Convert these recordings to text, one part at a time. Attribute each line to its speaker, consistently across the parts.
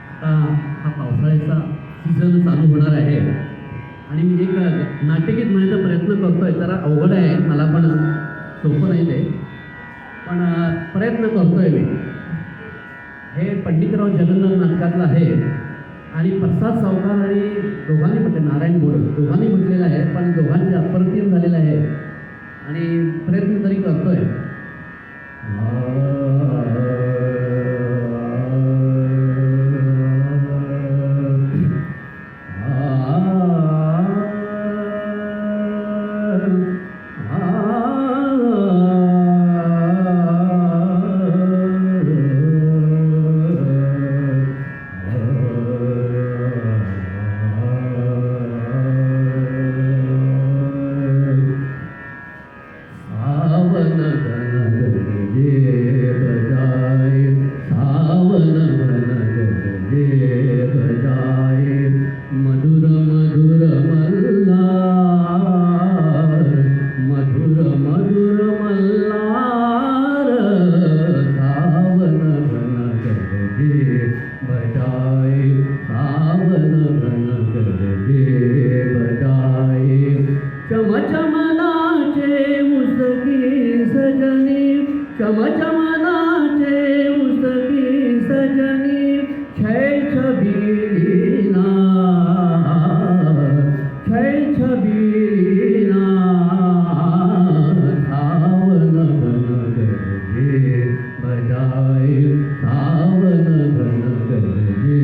Speaker 1: आता हा पावसाळ्याचा सीझन चालू होणार आहे आणि मी एक नाट्यगीत म्हणण्याचा प्रयत्न करतोय. जरा अवघड आहे, मला पण सोपं नाही ते, पण प्रयत्न करतोय मी. हे पंडितराव जगन्नाथ नाटकातलं आहे आणि प्रसाद सावकार आणि दोघांनी म्हटलं, नारायण बोड दोघांनी म्हटलेलं आहे, पण दोघांचे अप्रतिम झालेलं आहे आणि प्रयत्न तरी करतोय. चमचमनाचे उसकी सजनी, चमचमनाचे उसकी सजनी, छै छबीना, छै छबीना, सावन घन गरजे बजाए, सावन घन गरजे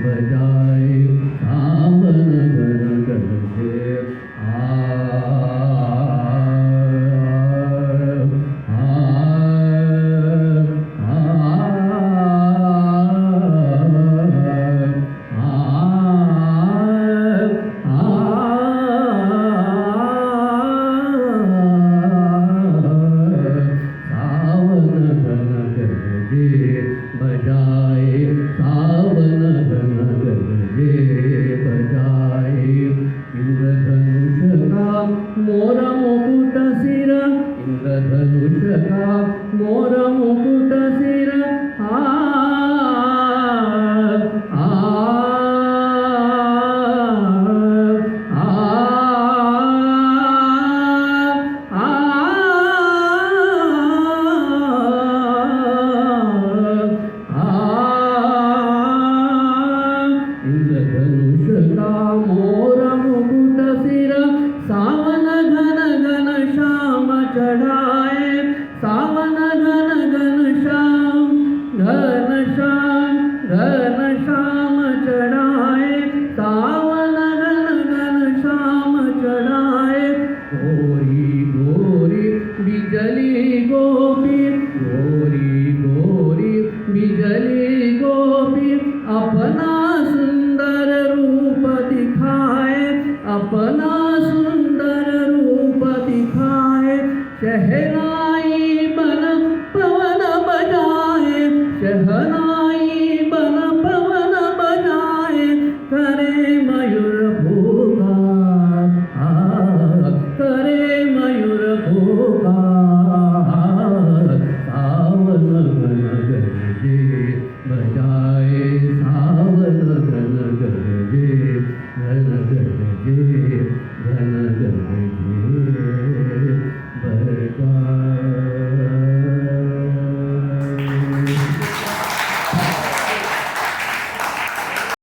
Speaker 1: बजाए, सावन घन गरजे. बजाए सावन घन गरजे बजाए. इंद्रधनुष का मोर मुकुट सिर, इंद्रधनुष का मोर मुकुट सिर, आ आ इंद्रधनुष का मोर मुकुट सिर, सावन घन घन श्याम चढ़ाए, सावन घन घन श्याम, घन श्याम, घन श्याम चढ़ाए, सावन घन घन श्याम चढ़ाए. गोरी गोरी बिजली गोपी, गोरी गोरी बिजली गोपी, अपना सुंदर रूप दिखाए, अपना सुंदर रूप दिखाए. शहनाई बन पवन बजाए, शहनाई बन पवन बजाए, करे